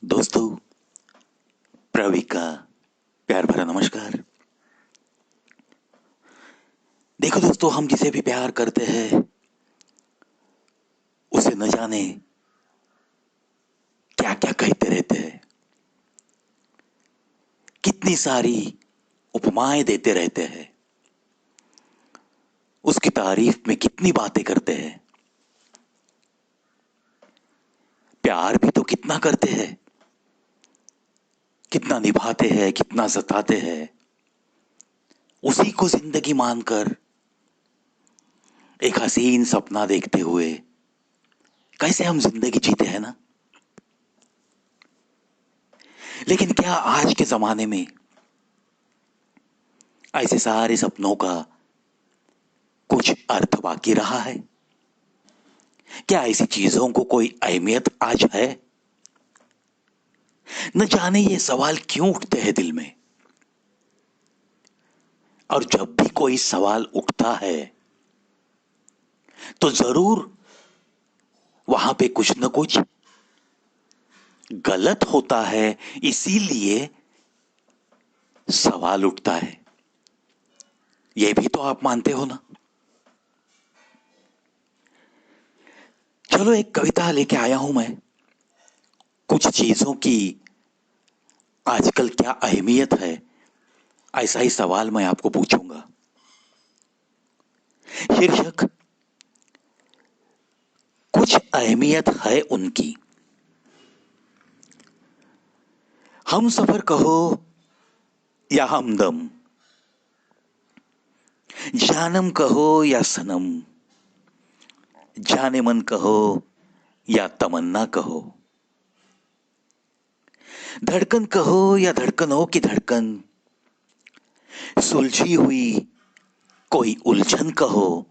दोस्तों, प्रवी का प्यार भरा नमस्कार। देखो दोस्तों, हम जिसे भी प्यार करते हैं उसे न जाने क्या क्या कहते रहते हैं, कितनी सारी उपमाएं देते रहते हैं, उसकी तारीफ में कितनी बातें करते हैं। प्यार भी तो कितना करते हैं, कितना निभाते हैं, कितना जताते हैं। उसी को जिंदगी मानकर एक हसीन सपना देखते हुए कैसे हम जिंदगी जीते हैं ना। लेकिन क्या आज के जमाने में ऐसे सारे सपनों का कुछ अर्थ बाकी रहा है? क्या ऐसी चीजों को कोई अहमियत आज है? न जाने ये सवाल क्यों उठते हैं दिल में। और जब भी कोई सवाल उठता है तो जरूर वहां पे कुछ न कुछ गलत होता है, इसीलिए सवाल उठता है। ये भी तो आप मानते हो ना। चलो, एक कविता लेके आया हूं मैं। कुछ चीजों की आजकल क्या अहमियत है, ऐसा ही सवाल मैं आपको पूछूंगा। शीर्षक, कुछ अहमियत है उनकी। हम सफर कहो या हमदम, जानम कहो या सनम, जाने मन कहो या तमन्ना कहो, धड़कन कहो या धड़कनों की धड़कन, सुलझी हुई कोई उलझन कहो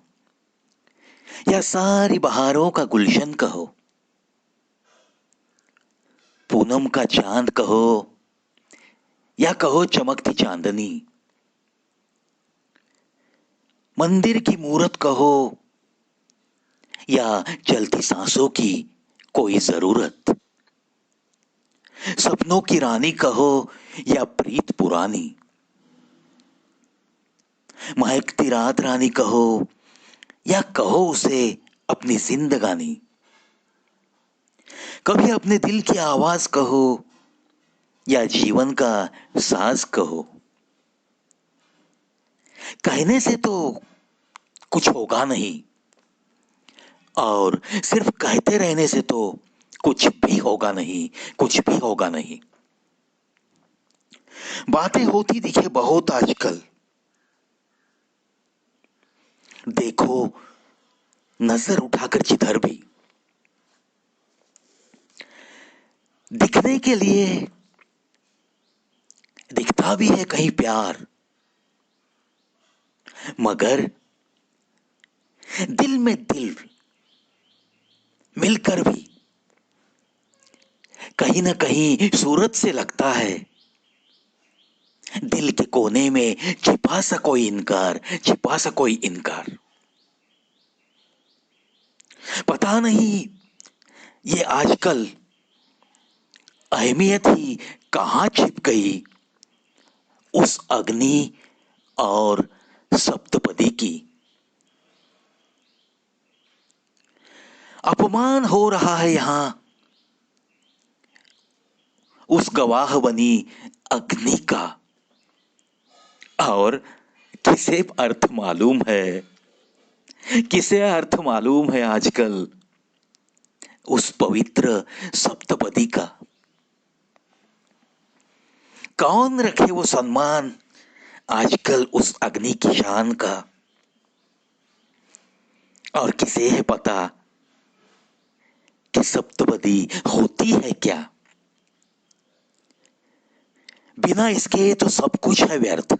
या सारी बहारों का गुलशन कहो, पूनम का चांद कहो या कहो चमकती चांदनी, मंदिर की मूरत कहो या चलती सांसों की कोई जरूरत, सपनों की रानी कहो या प्रीत पुरानी, महकती रात रानी कहो या कहो उसे अपनी जिंदगानी, कभी अपने दिल की आवाज कहो या जीवन का साज कहो। कहने से तो कुछ होगा नहीं, और सिर्फ कहते रहने से तो कुछ भी होगा नहीं, कुछ भी होगा नहीं। बातें होती दिखे बहुत आजकल, देखो नजर उठाकर जिधर भी, दिखने के लिए दिखता भी है कहीं प्यार, मगर दिल में दिल मिलकर भी कहीं ना कहीं सूरत से लगता है दिल के कोने में छिपा सा कोई इनकार, छिपा सा कोई इनकार। पता नहीं ये आजकल अहमियत ही कहां छिप गई उस अग्नि और सप्तपदी की। अपमान हो रहा है यहां उस गवाह बनी अग्नि का। और किसे अर्थ मालूम है, किसे अर्थ मालूम है आजकल उस पवित्र सप्तपदी का। कौन रखे वो सम्मान आजकल उस अग्नि की शान का। और किसे है पता कि सप्तपदी होती है क्या। बिना इसके तो सब कुछ है व्यर्थ।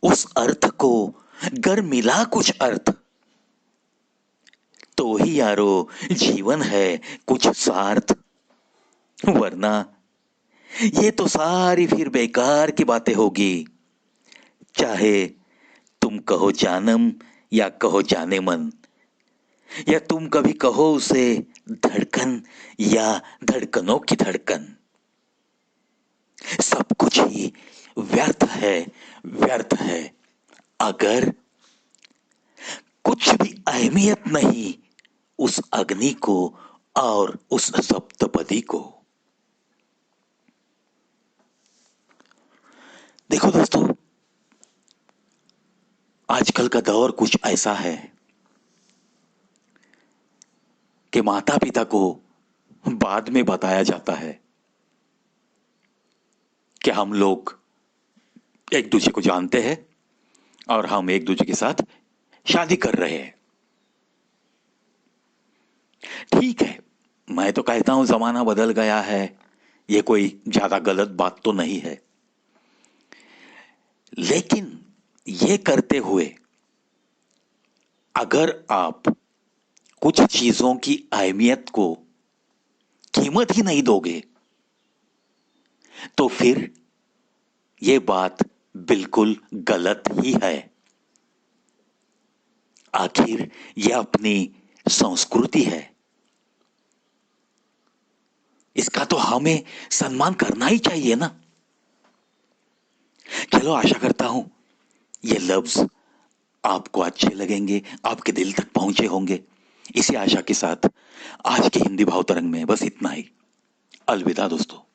उस अर्थ को गर मिला कुछ अर्थ, तो ही यारो जीवन है कुछ सार्थ। वरना ये तो सारी फिर बेकार की बातें होगी। चाहे तुम कहो जानम या कहो जाने मन, या तुम कभी कहो उसे धड़कन या धड़कनों की धड़कन, सब कुछ ही व्यर्थ है, व्यर्थ है, अगर कुछ भी अहमियत नहीं उस अग्नि को और उस सप्तपदी को। देखो दोस्तों, आजकल का दौर कुछ ऐसा है कि माता पिता को बाद में बताया जाता है कि हम लोग एक दूसरे को जानते हैं और हम एक दूसरे के साथ शादी कर रहे हैं। ठीक है, मैं तो कहता हूं जमाना बदल गया है, ये कोई ज्यादा गलत बात तो नहीं है, लेकिन ये करते हुए अगर आप कुछ चीजों की अहमियत को कीमत ही नहीं दोगे तो फिर ये बात बिल्कुल गलत ही है। आखिर ये अपनी संस्कृति है, इसका तो हमें सम्मान करना ही चाहिए ना। चलो, आशा करता हूं ये लफ्ज आपको अच्छे लगेंगे, आपके दिल तक पहुंचे होंगे। इसी आशा के साथ आज की हिंदी भाव तरंग में बस इतना ही। अलविदा दोस्तों।